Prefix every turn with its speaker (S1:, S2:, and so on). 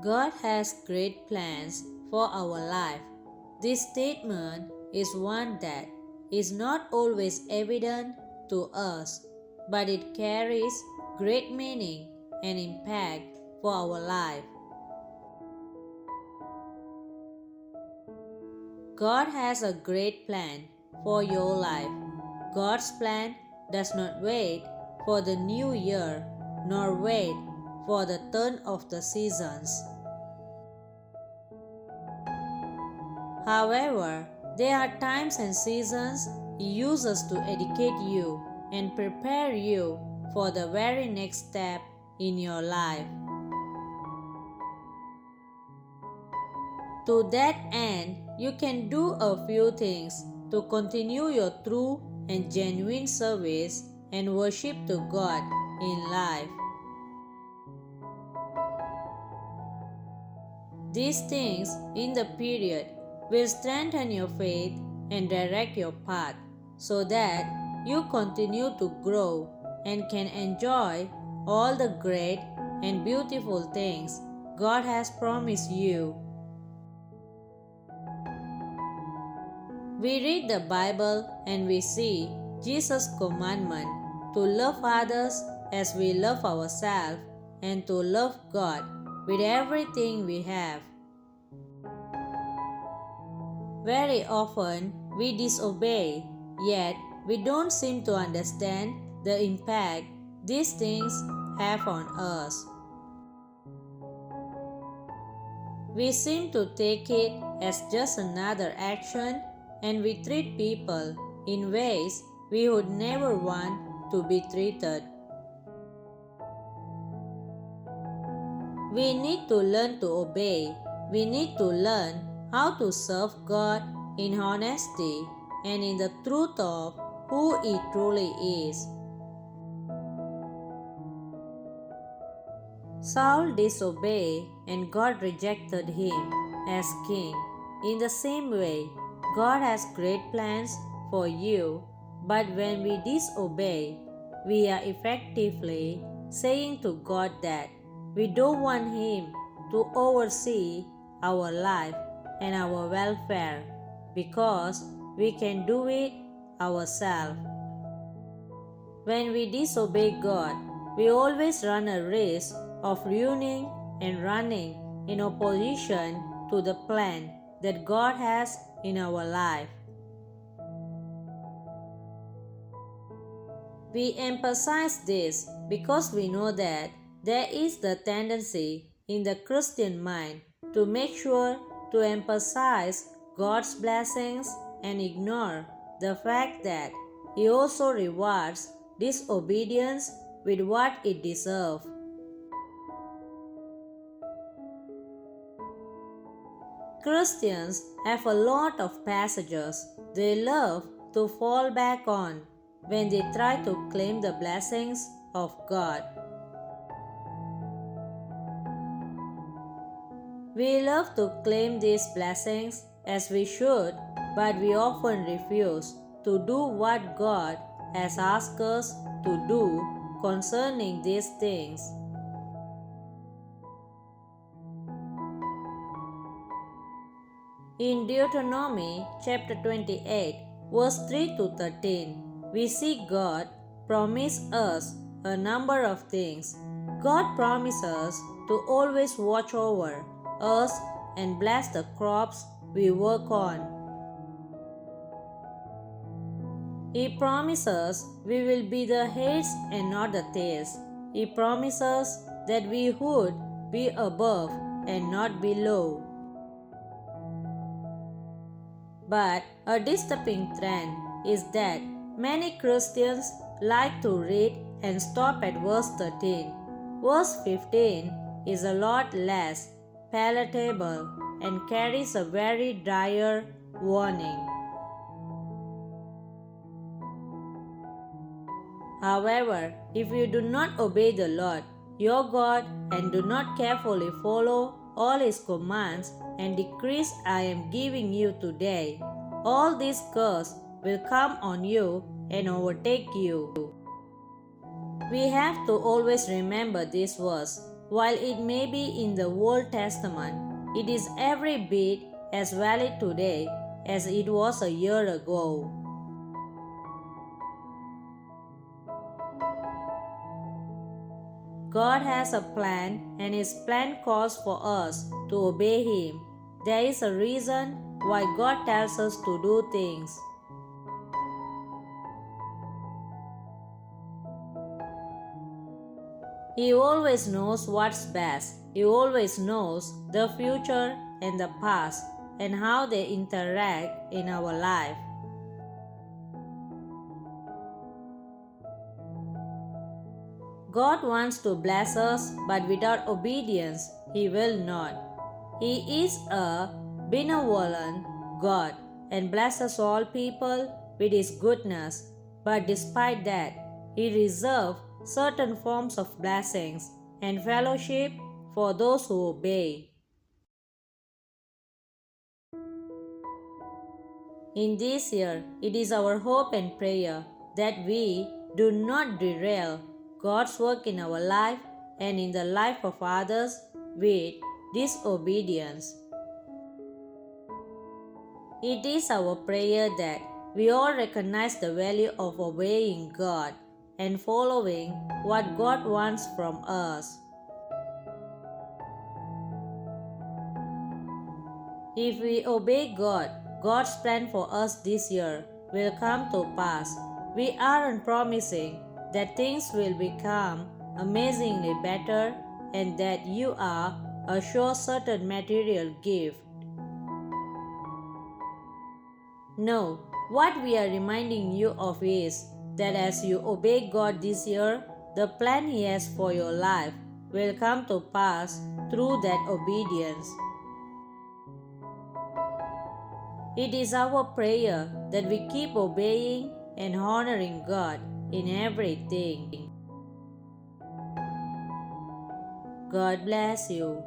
S1: God has great plans for our life. This statement is one that is not always evident to us, but it carries great meaning and impact for our life. God has a great plan for your life. God's plan does not wait for the new year nor wait for the turn of the seasons. However, there are times and seasons He uses to educate you and prepare you for the very next step in your life. To that end, you can do a few things to continue your true and genuine service and worship to God in life. These things in the period will strengthen your faith and direct your path so that you continue to grow and can enjoy all the great and beautiful things God has promised you. We read the Bible and we see Jesus' commandment to love others as we love ourselves and to love God with everything we have. Very often we disobey, yet we don't seem to understand the impact these things have on us. We seem to take it as just another action, and we treat people in ways we would never want to be treated. We need to learn to obey. We need to learn how to serve God in honesty and in the truth of who He truly is. Saul disobeyed and God rejected him as king. In the same way, God has great plans for you, but when we disobey, we are effectively saying to God that we don't want Him to oversee our life and our welfare because we can do it ourselves. When we disobey God, we always run a risk of ruining and running in opposition to the plan that God has in our life. We emphasize this because we know that there is the tendency in the Christian mind to make sure to emphasize God's blessings and ignore the fact that He also rewards disobedience with what it deserves. Christians have a lot of passages they love to fall back on when they try to claim the blessings of God. We love to claim these blessings as we should, but we often refuse to do what God has asked us to do concerning these things. In Deuteronomy chapter 28, verse 3 to 13, we see God promise us a number of things. God promises to always watch over us and bless the crops we work on. He promises we will be the heads and not the tails. He promises that we would be above and not below. But a disturbing trend is that many Christians like to read and stop at verse 13. Verse 15 is a lot less palatable and carries a very dire warning. However, if you do not obey the Lord your God and do not carefully follow all His commands and decrees I am giving you today, all this curse will come on you and overtake you. We have to always remember this verse. While it may be in the Old Testament, it is every bit as valid today as it was a year ago. God has a plan, and His plan calls for us to obey Him. There is a reason why God tells us to do things. He always knows what's best. He always knows the future and the past and how they interact in our life. God wants to bless us, but without obedience, He will not. He is a benevolent God and blesses all people with His goodness, but despite that, He reserves certain forms of blessings and fellowship for those who obey. In this year, it is our hope and prayer that we do not derail God's work in our life and in the life of others with disobedience. It is our prayer that we all recognize the value of obeying God and following what God wants from us. If we obey God, God's plan for us this year will come to pass. We aren't promising that things will become amazingly better and that you are assured certain material gift. No, what we are reminding you of is that as you obey God this year, the plan He has for your life will come to pass through that obedience. It is our prayer that we keep obeying and honoring God in everything. God bless you.